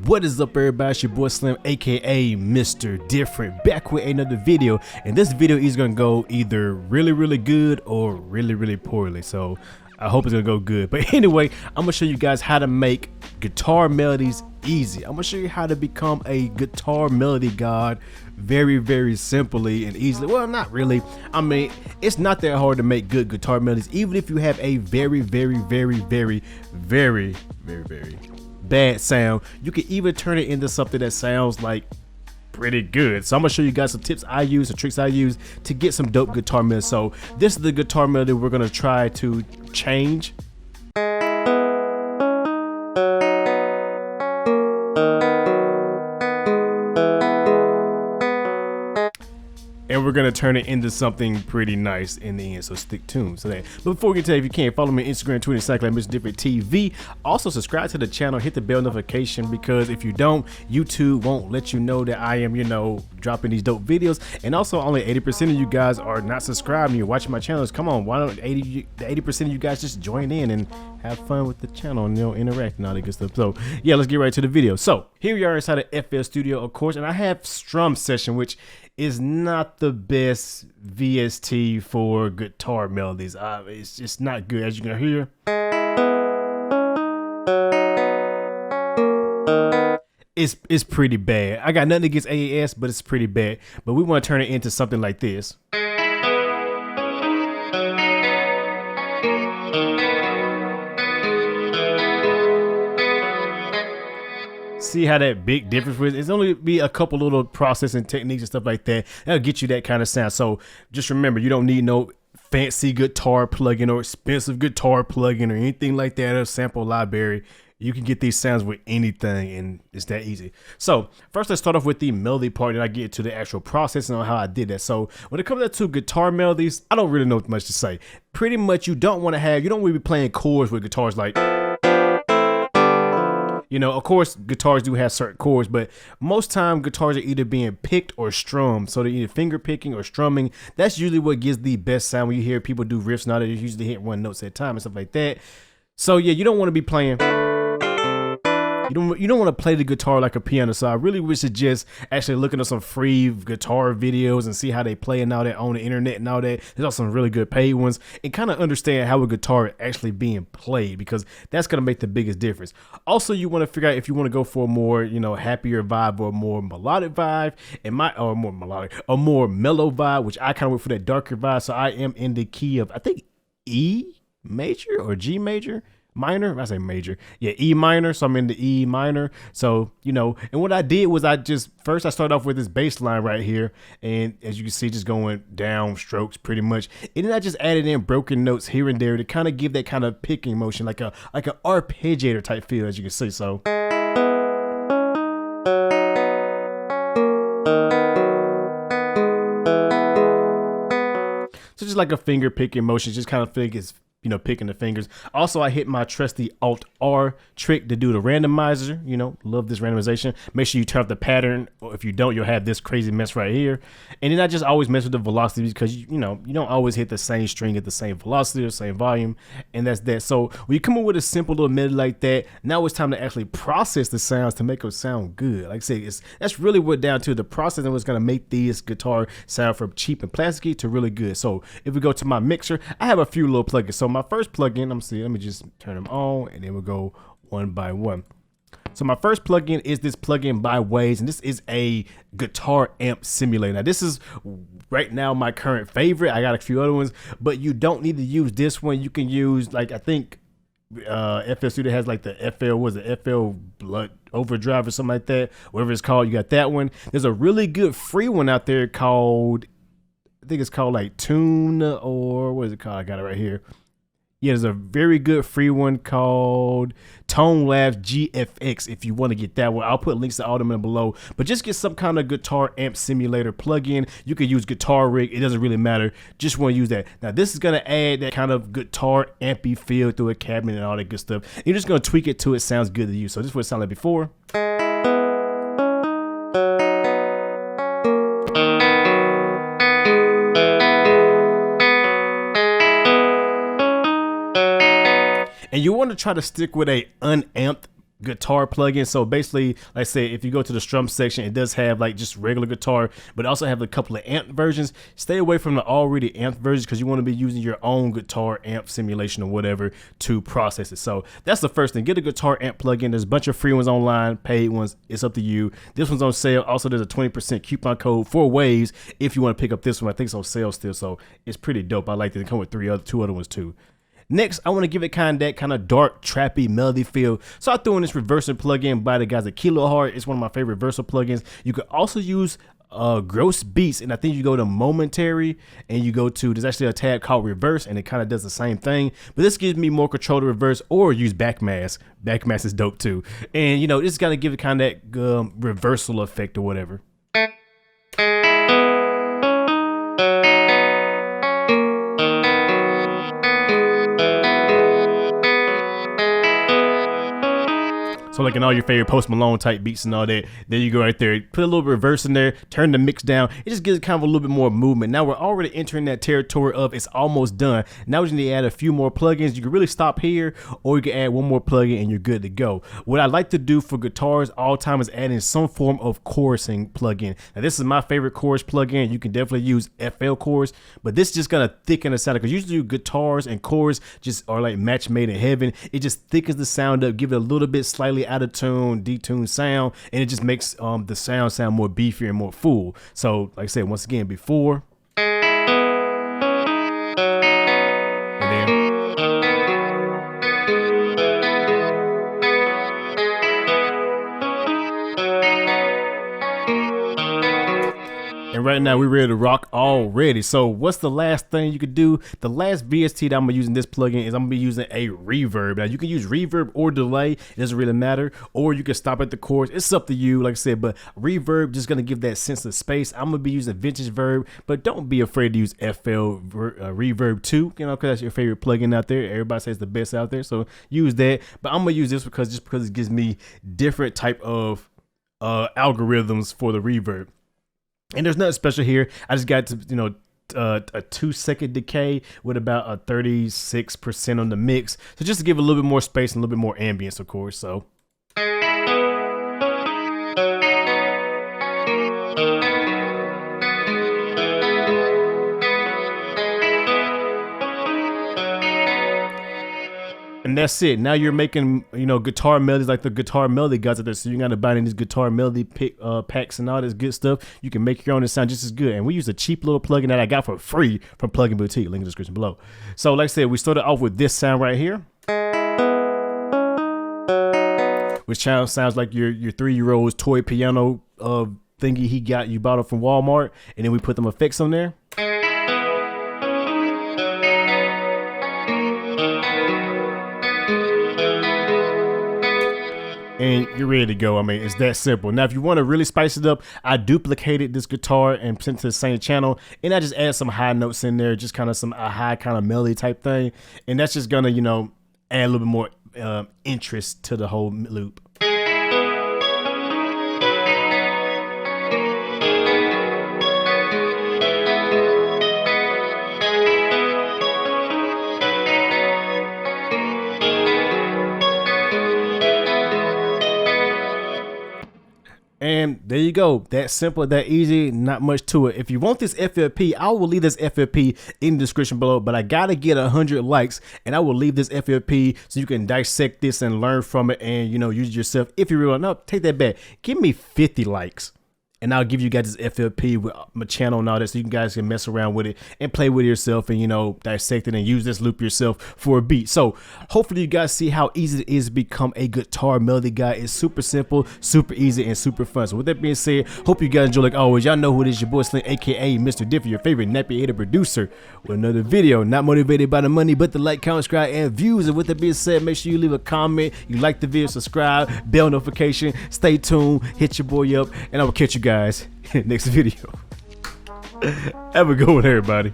What is up, everybody? It's your boy Slim, aka Mr. Different, back with another video. And this video is gonna go either really good or really poorly, so I hope it's gonna go good. But anyway, I'm gonna show you guys how to make guitar melodies easy. I'm gonna show you how to become a guitar melody god very simply and easily. Well, not really. I mean, it's not that hard to make good guitar melodies, even if you have a very bad sound. You can even turn it into something that sounds like pretty good. So I'm gonna show you guys some tips I use, some tricks I use to get some dope guitar melodies. So this is the guitar melody we're gonna try to change. And we're gonna turn it into something pretty nice in the end, so stick tuned to that. But before we get to that, if you can, follow me on Instagram, Twitter, exactly like MrDifferentTV. Also subscribe to the channel, hit the bell notification, because if you don't, YouTube won't let you know that I am, dropping these dope videos. And also, only 80% of you guys are not subscribed and you're watching my channels. Come on, why don't 80% of you guys just join in and have fun with the channel and interact and all that good stuff. So yeah, let's get right to the video. So here we are inside of FL Studio, of course, and I have Strum Session, which is not the best VST for guitar melodies. It's just not good, as you can hear. It's pretty bad. I got nothing against AAS, but it's pretty bad. But we want to turn it into something like this. See how that big difference was? It's only be a couple little processing techniques and stuff like that that'll get you that kind of sound. So just remember, you don't need no fancy guitar plugin or expensive guitar plugin or anything like that, or sample library. You can get these sounds with anything, and it's that easy. So first, let's start off with the melody part, and I get to the actual processing on how I did that. So when it comes to guitar melodies, I don't really know much to say. Pretty much, you don't want to be playing chords with guitars like, of course, guitars do have certain chords, but most time guitars are either being picked or strummed. So they're either finger picking or strumming. That's usually what gives the best sound. When you hear people do riffs now, they usually hit one notes at a time and stuff like that. So yeah, you don't want to be playing. You don't want to play the guitar like a piano. So I really would suggest actually looking at some free guitar videos and see how they play and all that on the internet and all that. There's also some really good paid ones, and kind of understand how a guitar is actually being played, because that's going to make the biggest difference. Also, you want to figure out if you want to go for a more, happier vibe or a more melodic vibe, a more mellow vibe, which I kind of went for that darker vibe. So I am in the key of, I think, E major or G major. Minor, I say major, yeah, E minor. So I'm in the E minor. So and what I did was I started off with this bass line right here, and as you can see, just going down strokes pretty much, and then I just added in broken notes here and there to kind of give that kind of picking motion, like an arpeggiator type feel, as you can see. So just like a finger picking motion, just kind of feel like it's picking the fingers. Also, I hit my trusty Alt-R trick to do the randomizer. Love this randomization. Make sure you turn off the pattern, or if you don't, you'll have this crazy mess right here. And then I just always mess with the velocity, because you don't always hit the same string at the same velocity or same volume, and that's that. So when you come up with a simple little melody like that, now it's time to actually process the sounds to make them sound good. Like I said, that's really what down to the processing what's going to make these guitar sound from cheap and plasticky to really good. So if we go to my mixer, I have a few little plugins. So my first plugin, let me just turn them on, and then we'll go one by one. So my first plugin is this plugin by Waves, and this is a guitar amp simulator. Now this is right now my current favorite. I got a few other ones, but you don't need to use this one. You can use, like, I think FL Studio has like the FL Blood Overdrive or something like that, whatever it's called. You got that one. There's a really good free one out there called, I think it's called like Tune, or what is it called? I got it right here. Yeah, there's a very good free one called Tone Labs GFX if you want to get that one. I'll put links to all of them below. But just get some kind of guitar amp simulator plugin. You can use Guitar Rig. It doesn't really matter. Just want to use that. Now, this is going to add that kind of guitar ampy feel through a cabinet and all that good stuff. And you're just going to tweak it till it sounds good to you. So this is what it sounded like before. And you want to try to stick with a unamped guitar plugin. So basically, like I said, if you go to the strum section, it does have like just regular guitar, but also have a couple of amp versions. Stay away from the already amp versions because you want to be using your own guitar amp simulation or whatever to process it. So that's the first thing. Get a guitar amp plugin. There's a bunch of free ones online, paid ones. It's up to you. This one's on sale. Also, there's a 20% coupon code for Waves if you want to pick up this one. I think it's on sale still, so it's pretty dope. I like it. It come with two other ones too. Next, I want to give it that kind of dark, trappy melody feel. So I threw in this reverser plugin by the guys at Kilo Heart. It's one of my favorite reversal plugins. You could also use Gross Beats, and I think you go to Momentary and you go to, there's actually a tab called Reverse, and it kind of does the same thing, but this gives me more control to reverse, or use Backmask. Backmask is dope too, and you know, this is gonna give it kind of that reversal effect or whatever. So like in all your favorite Post Malone type beats and all that, there you go right there. Put a little reverse in there, turn the mix down. It just gives it kind of a little bit more movement. Now we're already entering that territory of it's almost done. Now we just need to add a few more plugins. You can really stop here, or you can add one more plugin and you're good to go. What I like to do for guitars all the time is adding some form of chorusing plugin. Now this is my favorite chorus plugin. You can definitely use FL chorus, but this is just gonna thicken the sound, because usually guitars and chorus just are like match made in heaven. It just thickens the sound up, give it a little bit slightly out of tune, detuned sound, and it just makes the sound more beefier and more full. So like I said, once again, before and then. And right now we're ready to rock already. So what's the last thing you could do? The last VST that I'm gonna use in this plugin is I'm gonna be using a reverb. Now you can use reverb or delay, it doesn't really matter, or you can stop at the chorus. It's up to you, like I said, but reverb just gonna give that sense of space. I'm gonna be using vintage verb, but don't be afraid to use FL reverb too, you know, because that's your favorite plugin out there. Everybody says the best out there, so use that. But I'm gonna use this because it gives me different type of algorithms for the reverb. And there's nothing special here. I just got to, you know, a 2-second decay with about a 36% on the mix. So just to give a little bit more space and a little bit more ambience, of course. So. And that's it. Now you're making, you know, guitar melodies like the guitar melody guys out there. So you got to buy in these guitar melody packs and all this good stuff. You can make your own and sound just as good. And we use a cheap little plugin that I got for free from Plugin Boutique. Link in the description below. So like I said, we started off with this sound right here, which sounds like your 3-year-old's toy piano thingy you bought it from Walmart. And then we put them effects on there. And you're ready to go. I mean, it's that simple. Now, if you want to really spice it up, I duplicated this guitar and sent it to the same channel, and I just add some high notes in there, just kind of a high kind of melody type thing. And that's just gonna, you know, add a little bit more interest to the whole loop. And there you go. That simple, that easy, not much to it. If you want this FLP, I will leave this FLP in the description below, but I gotta get 100 likes, and I will leave this FLP so you can dissect this and learn from it and, you know, use it yourself. If you really want, no, take that back. Give me 50 likes. And I'll give you guys this FLP with my channel and all that, so you guys can mess around with it and play with it yourself and, you know, dissect it and use this loop yourself for a beat. So hopefully you guys see how easy it is to become a guitar melody guy. It's super simple, super easy, and super fun. So with that being said, hope you guys enjoy like always. Y'all know who it is, your boy Slim, aka Mr. Different, your favorite nappy-headed producer, with another video. Not motivated by the money, but the like, comment, subscribe, and views. And with that being said, make sure you leave a comment, you like the video, subscribe, bell notification, stay tuned, hit your boy up, and I will catch you guys in the next video. Have a good one, everybody.